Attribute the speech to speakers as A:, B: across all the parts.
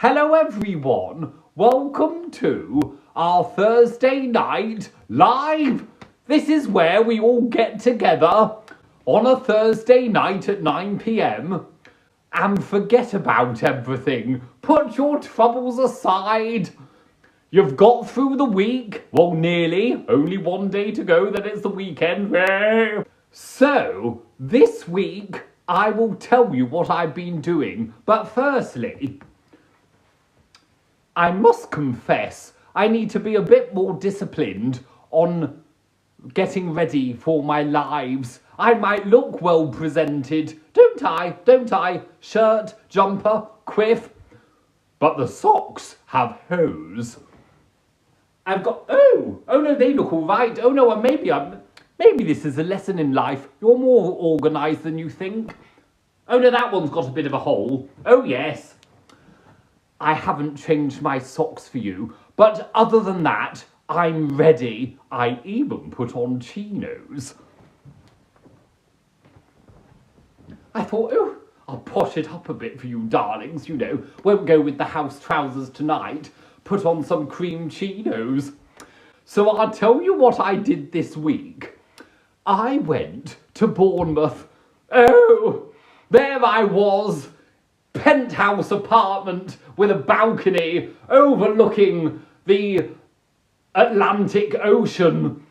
A: Hello everyone, welcome to our Thursday night live. This is where we all get together on a Thursday night at 9 p.m. and forget about everything. Put your troubles aside. You've got through the week. Well, nearly. Only one day to go, then it's the weekend. So, this week, I will tell you what I've been doing. But firstly, I must confess, I need to be a bit more disciplined on getting ready for my lives. I might look well presented, don't I? Shirt, jumper, quiff. But the socks have hose. I've got, oh no, they look all right. Oh no, maybe this is a lesson in life. You're more organised than you think. Oh no, that one's got a bit of a hole. Oh yes. I haven't changed my socks for you, but other than that, I'm ready. I even put on chinos. I thought, oh, I'll posh it up a bit for you darlings, won't go with the house trousers tonight. Put on some cream chinos. So I'll tell you what I did this week. I went to Bournemouth. Oh, there I was. Penthouse apartment with a balcony overlooking the Atlantic Ocean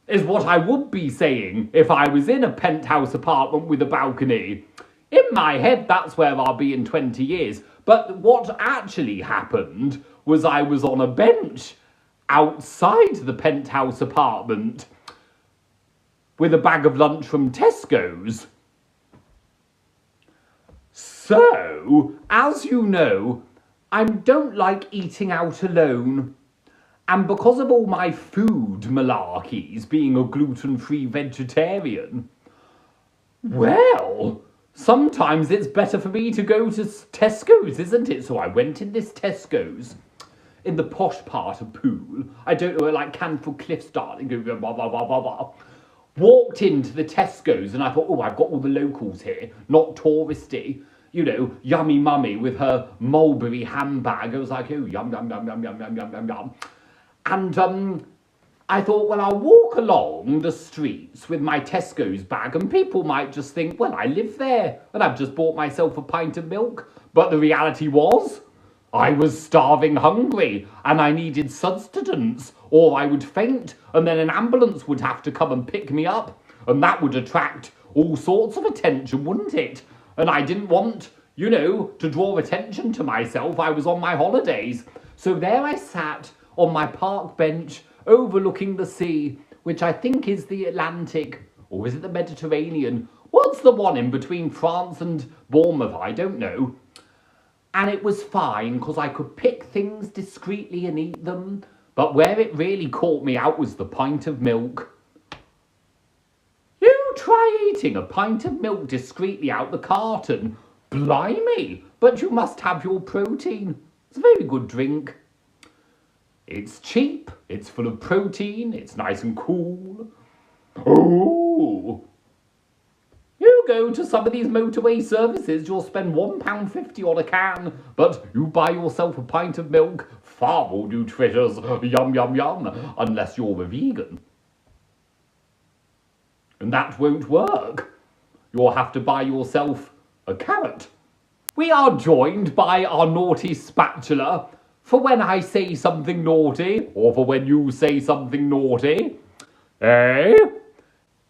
A: is what I would be saying if I was in a penthouse apartment with a balcony. In my head, that's where I'll be in 20 years. But what actually happened was I was on a bench outside the penthouse apartment with a bag of lunch from Tesco's. So, as you know, I don't like eating out alone. And because of all my food malarkeys, being a gluten-free vegetarian, well, sometimes it's better for me to go to Tesco's, isn't it? So I went in this Tesco's in the posh part of Poole. I don't know, like Canfield Cliffs, darling. Blah, blah, blah, blah, blah. Walked into the Tesco's and I thought, oh, I've got all the locals here, not touristy. Yummy mummy with her mulberry handbag. I was like, oh, yum, yum, yum, yum, yum, yum, yum, yum, yum. And I thought, well, I'll walk along the streets with my Tesco's bag and people might just think, well, I live there and I've just bought myself a pint of milk. But the reality was, I was starving hungry and I needed sustenance or I would faint and then an ambulance would have to come and pick me up and that would attract all sorts of attention, wouldn't it? And I didn't want, to draw attention to myself. I was on my holidays. So there I sat on my park bench overlooking the sea, which I think is the Atlantic, or is it the Mediterranean? What's the one in between France and Bournemouth? I don't know. And it was fine because I could pick things discreetly and eat them. But where it really caught me out was the pint of milk. Try eating a pint of milk discreetly out the carton. Blimey, but you must have your protein. It's a very good drink. It's cheap, it's full of protein, it's nice and cool. Oh! You go to some of these motorway services, you'll spend £1.50 on a can, but you buy yourself a pint of milk, far more nutritious, yum yum yum, unless you're a vegan. And that won't work. You'll have to buy yourself a carrot. We are joined by our naughty spatula for when I say something naughty or for when you say something naughty. Eh?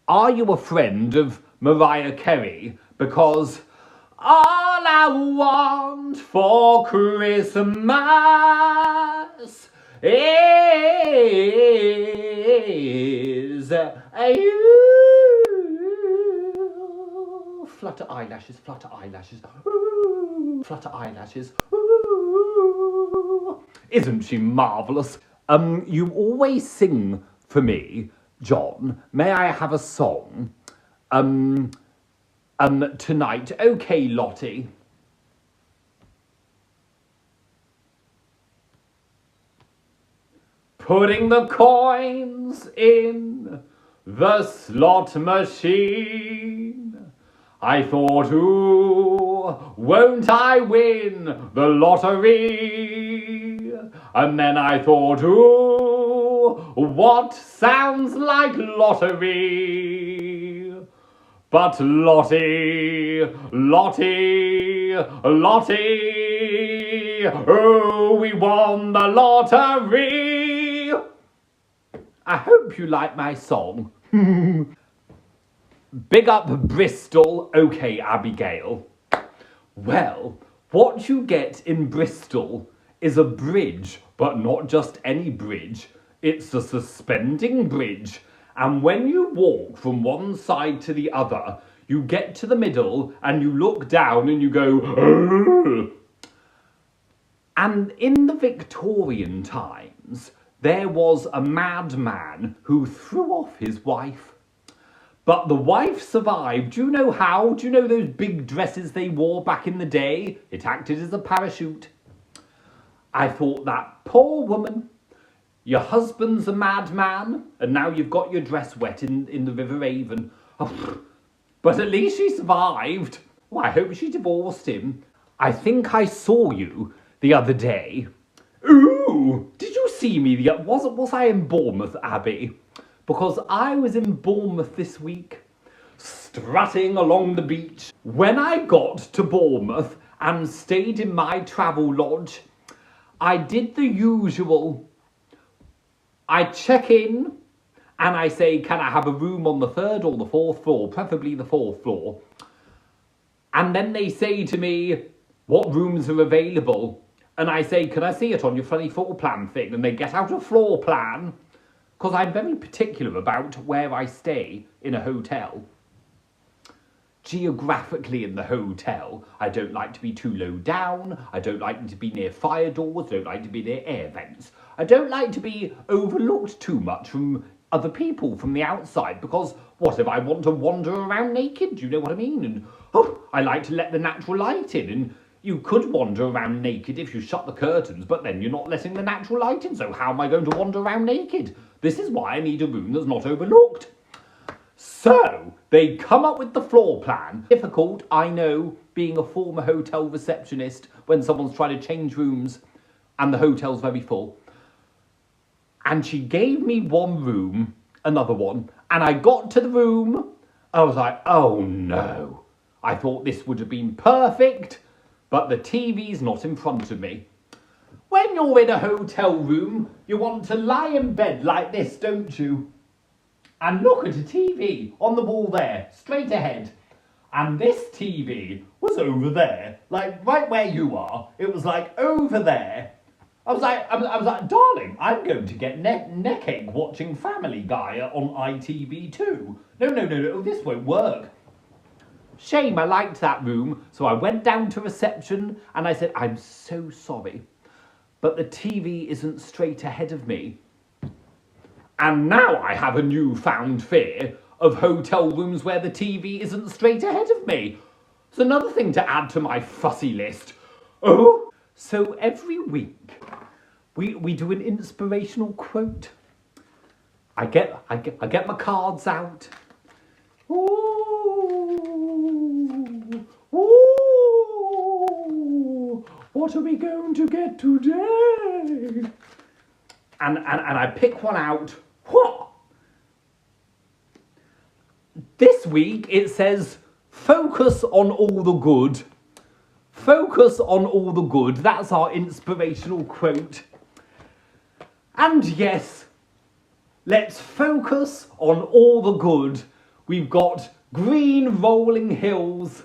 A: Are you a friend of Mariah Carey? Because all I want for Christmas is you. Flutter eyelashes, flutter eyelashes, ooh, flutter eyelashes, ooh. Isn't she marvellous? You always sing for me, John. May I have a song? Tonight. Okay, Lottie. Putting the coins in the slot machine. I thought, ooh, won't I win the lottery? And then I thought, ooh, what sounds like lottery? But Lottie, oh, we won the lottery. I hope you like my song. Big up Bristol, okay, Abigail. Well, what you get in Bristol is a bridge, but not just any bridge. It's a suspending bridge. And when you walk from one side to the other, you get to the middle and you look down and you go, "Argh." And in the Victorian times, there was a madman who threw off his wife. But the wife survived. Do you know how? Do you know those big dresses they wore back in the day? It acted as a parachute. I thought, that poor woman. Your husband's a madman, and now you've got your dress wet in the River Avon. Oh, but at least she survived. Well, I hope she divorced him. I think I saw you the other day. Ooh, did you see me? Was I in Bournemouth, Abby? Because I was in Bournemouth this week, strutting along the beach. When I got to Bournemouth and stayed in my travel lodge, I did the usual. I check in and I say, can I have a room on the 3rd or the 4th floor, preferably the 4th floor? And then they say to me, what rooms are available? And I say, can I see it on your funny floor plan thing? And they get out a floor plan, because I'm very particular about where I stay in a hotel. Geographically in the hotel, I don't like to be too low down, I don't like to be near fire doors, I don't like to be near air vents. I don't like to be overlooked too much from other people from the outside, because what if I want to wander around naked? Do you know what I mean? And I like to let the natural light in, and you could wander around naked if you shut the curtains, but then you're not letting the natural light in, so how am I going to wander around naked? This is why I need a room that's not overlooked. So, they come up with the floor plan. Difficult, I know, being a former hotel receptionist when someone's trying to change rooms and the hotel's very full. And she gave me one room, another one, and I got to the room, I was like, oh no. I thought this would have been perfect, but the TV's not in front of me. When you're in a hotel room, you want to lie in bed like this, don't you? And look at a TV on the wall there, straight ahead. And this TV was over there, like right where you are. It was like over there. I was like, darling, I'm going to get neck ache watching Family Guy on ITV2. No, this won't work. Shame, I liked that room. So I went down to reception and I said, I'm so sorry, but the TV isn't straight ahead of me. And now I have a newfound fear of hotel rooms where the TV isn't straight ahead of me. It's another thing to add to my fussy list. Oh, so every week we do an inspirational quote. I get my cards out. Ooh, what are we going to get today? And I pick one out. What? This week it says, focus on all the good. Focus on all the good. That's our inspirational quote. And yes, let's focus on all the good. We've got green rolling hills,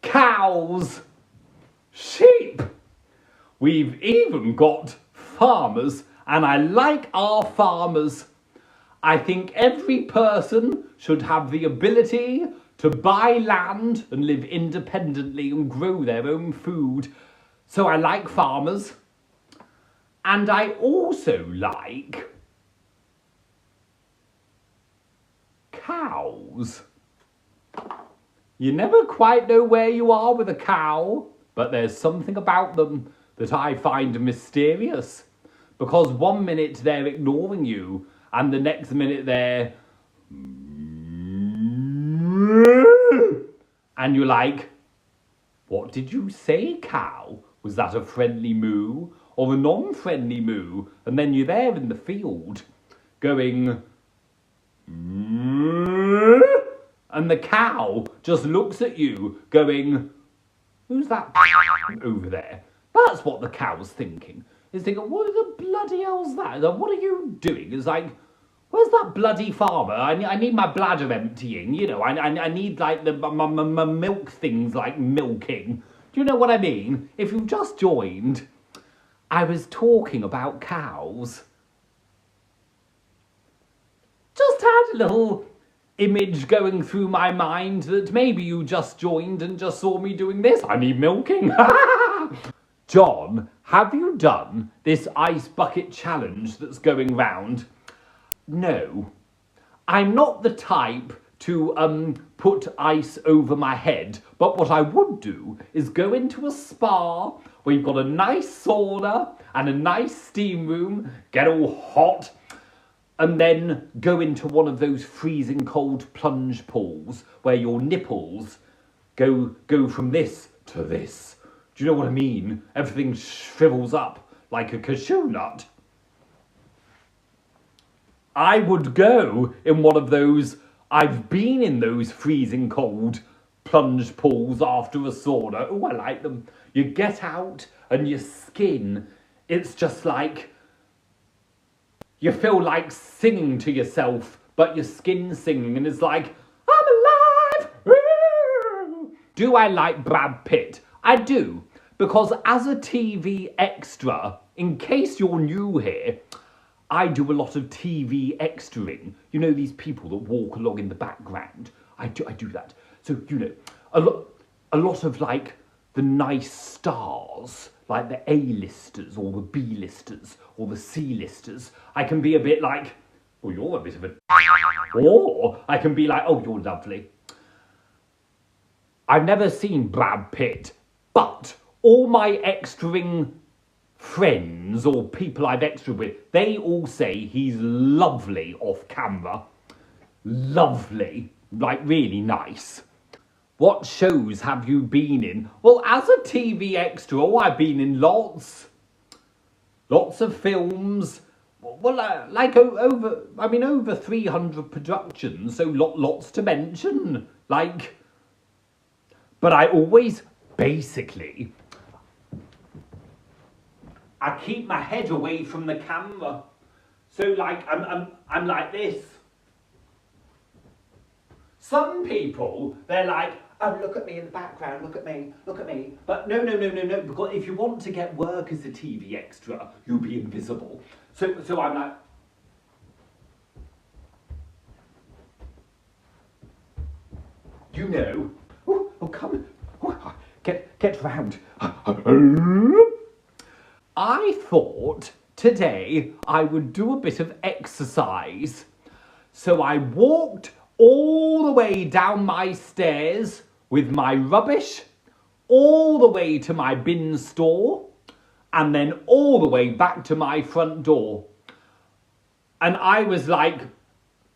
A: cows, sheep. We've even got farmers, and I like our farmers. I think every person should have the ability to buy land and live independently and grow their own food. So I like farmers. And I also like cows. You never quite know where you are with a cow, but there's something about them that I find mysterious. Because one minute they're ignoring you, and the next minute they're... And you're like, What did you say, cow? Was that a friendly moo or a non-friendly moo? And then you're there in the field going, "Moo," and the cow just looks at you going, who's that over there? That's what the cow's thinking. It's thinking, what the bloody hell's that? What are you doing? It's like, where's that bloody farmer? I need my bladder emptying, you know. I need like my milk things like milking. Do you know what I mean? If you've just joined, I was talking about cows. Just had a little image going through my mind that maybe you just joined and just saw me doing this. I need milking. John, have you done this ice bucket challenge that's going round? No. I'm not the type to put ice over my head, but what I would do is go into a spa where you've got a nice sauna and a nice steam room, get all hot, and then go into one of those freezing cold plunge pools where your nipples go from this to this. Do you know what I mean? Everything shrivels up like a cashew nut. I would go in one of those, I've been in those freezing cold plunge pools after a sauna. Oh, I like them. You get out and your skin, it's just like, you feel like singing to yourself, but your skin's singing, and it's like, I'm alive! Woo! Do I like Brad Pitt? I do, because as a TV extra, in case you're new here, I do a lot of TV extraing. You know, these people that walk along in the background. I do that. So, you know, a lot of like the nice stars, like the A-listers or the B-listers or the C-listers, I can be a bit like, oh, you're a bit of a... Or I can be like, oh, you're lovely. I've never seen Brad Pitt, but all my extraing friends or people I've extra with, they all say he's lovely off camera. Lovely. Like, really nice. What shows have you been in? Well, as a TV extra, I've been in lots of films. Well, like over 300 productions, so lots to mention. Like, but I always, basically, I keep my head away from the camera. So like, I'm like this. Some people, they're like, oh, look at me in the background, look at me. But no, because if you want to get work as a TV extra, you'll be invisible. So I'm like, you know, oh come, get round. I thought today I would do a bit of exercise. So I walked all the way down my stairs with my rubbish, all the way to my bin store, and then all the way back to my front door. And I was like,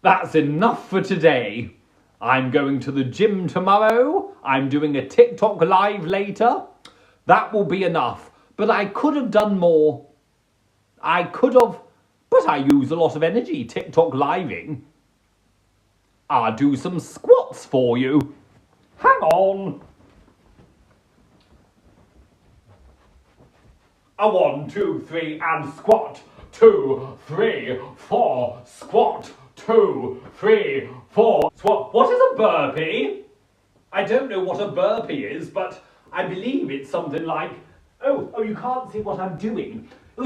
A: that's enough for today. I'm going to the gym tomorrow. I'm doing a TikTok live later. That will be enough. But I could have done more. I could have, but I use a lot of energy TikTok living. I'll do some squats for you. Hang on. A 1, 2, 3 and squat. 2, 3, 4, squat. 2, 3, 4, squat. What is a burpee? I don't know what a burpee is, but I believe it's something like, oh, you can't see what I'm doing. Oh,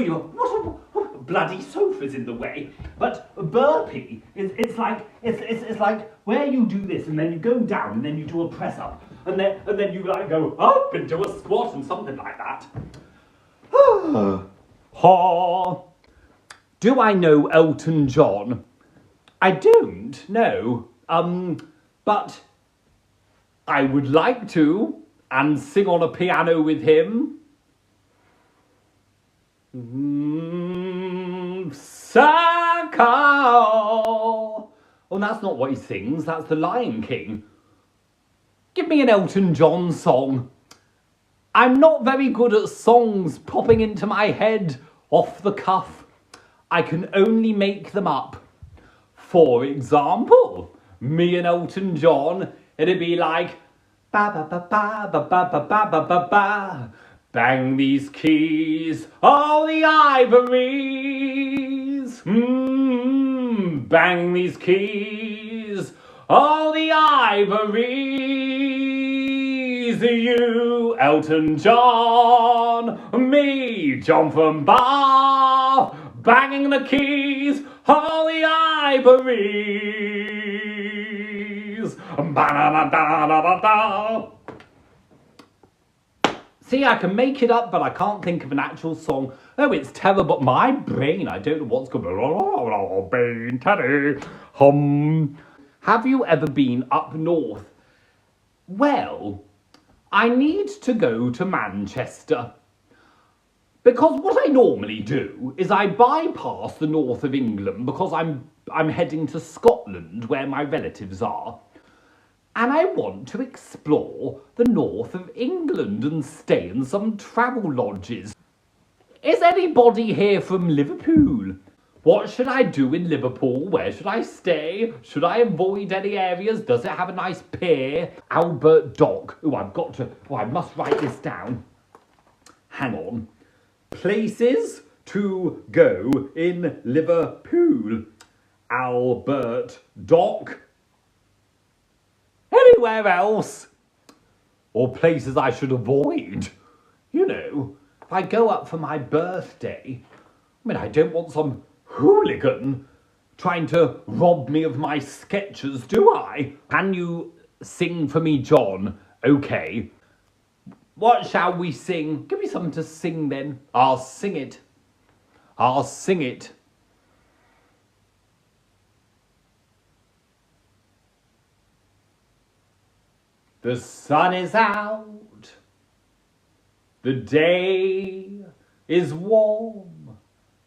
A: what a bloody sofa's in the way. But a burpee it's like where you do this and then you go down and then you do a press up and then you like go up into a squat and something like that. Ha. Do I know Elton John? I don't know. But I would like to and sing on a piano with him. Circle. Oh, that's not what he sings. That's the Lion King. Give me an Elton John song. I'm not very good at songs popping into my head off the cuff. I can only make them up. For example, me and Elton John, it'd be like ba ba ba ba ba ba ba ba ba ba ba. Bang these keys, all the ivories. Bang these keys, all the ivories. You, Elton John, me, John from Bath, banging the keys, all the ivories. Ba-da-da-da-da-da-da. See, I can make it up, but I can't think of an actual song. Oh, it's terrible. My brain, I don't know what's going on. Brain, teddy, Have you ever been up north? Well, I need to go to Manchester. Because what I normally do is I bypass the north of England because I'm heading to Scotland where my relatives are. And I want to explore the north of England and stay in some travel lodges. Is anybody here from Liverpool? What should I do in Liverpool? Where should I stay? Should I avoid any areas? Does it have a nice pier? Albert Dock. Oh, I must write this down. Hang on. Places to go in Liverpool. Albert Dock. Anywhere else? Or places I should avoid? You know, if I go up for my birthday, I don't want some hooligan trying to rob me of my sketches, do I? Can you sing for me, John? Okay. What shall we sing? Give me something to sing then. I'll sing it. I'll sing it. The sun is out. The day is warm.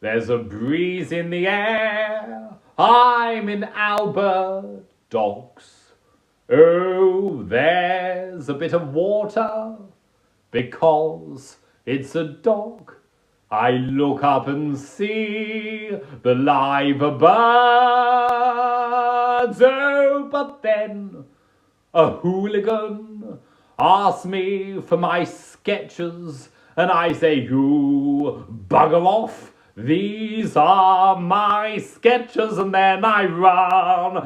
A: There's a breeze in the air. I'm in Albert Docks. Oh, there's a bit of water. Because it's a dock. I look up and see the live birds. Oh, but then a hooligan asks me for my sketches, and I say, you bugger off. These are my sketches, and then I run,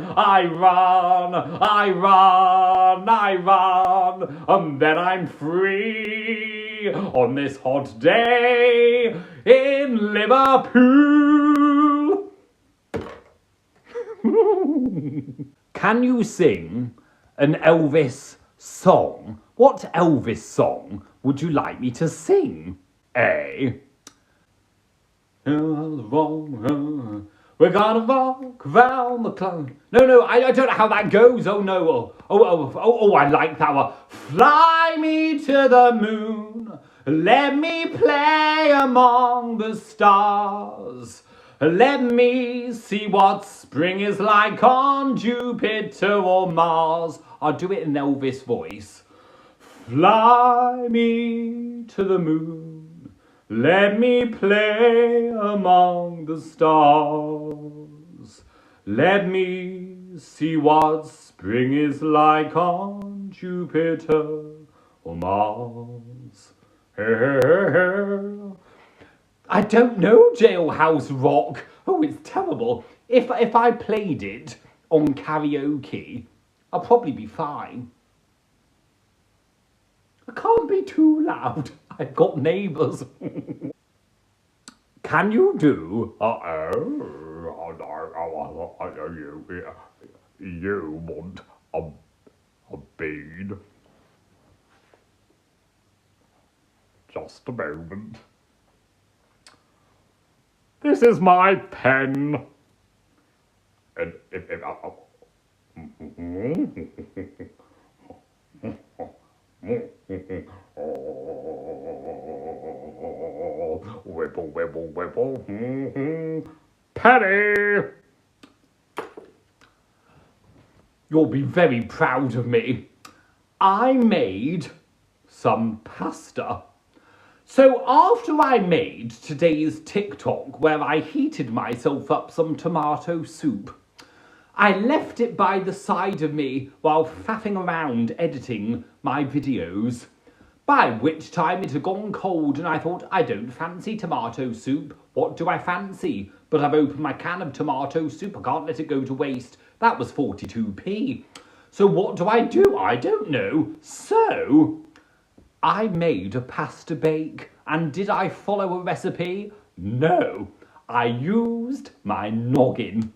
A: and then I'm free on this hot day in Liverpool. Can you sing an Elvis song? What Elvis song would you like me to sing? A. We're gonna walk around the clock. No, I don't know how that goes. Oh no. Oh, I like that one. Fly me to the moon. Let me play among the stars. Let me see what spring is like on Jupiter or Mars. I'll do it in Elvis voice. Fly me to the moon. Let me play among the stars. Let me see what spring is like on Jupiter or Mars. I don't know Jailhouse Rock. Oh, it's terrible. If I played it on karaoke, I'll probably be fine. I can't be too loud. I've got neighbours. Can you do? You want a bean? Just a moment. This is my pen. And if wibble. Penny! You'll be very proud of me. I made some pasta. So after I made today's TikTok where I heated myself up some tomato soup, I left it by the side of me while faffing around editing my videos, by which time it had gone cold and I thought, I don't fancy tomato soup. What do I fancy? But I've opened my can of tomato soup. I can't let it go to waste. That was 42p. So what do? I don't know. So I made a pasta bake. And did I follow a recipe? No. I used my noggin.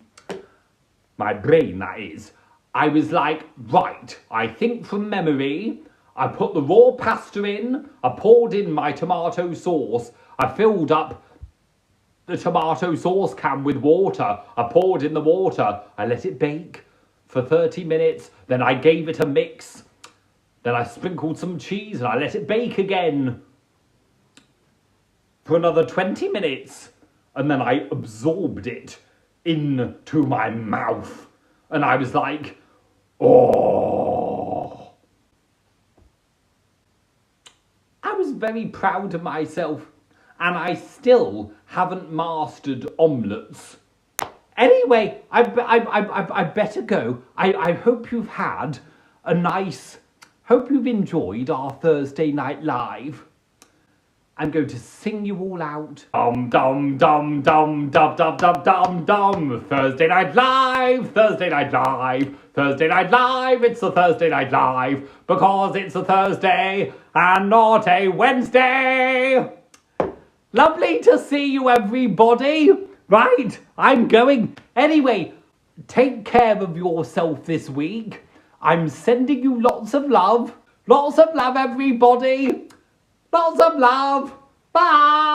A: My brain, that is. I was like, right, I think from memory. I put the raw pasta in. I poured in my tomato sauce. I filled up the tomato sauce can with water. I poured in the water. I let it bake for 30 minutes. Then I gave it a mix. Then I sprinkled some cheese and I let it bake again for another 20 minutes. And then I absorbed it into my mouth. And I was like, oh. I was very proud of myself. And I still haven't mastered omelettes. Anyway, I better go. I hope you've had a nice... Hope you've enjoyed our Thursday Night Live. I'm going to sing you all out. Dum dum dum dum dum dum dum dum dum. Thursday Night Live, Thursday Night Live, Thursday Night Live. It's a Thursday Night Live because it's a Thursday and not a Wednesday. Lovely to see you, everybody. Right, I'm going. Anyway, take care of yourself this week. I'm sending you lots of love. Lots of love, everybody. Lots of love. Bye.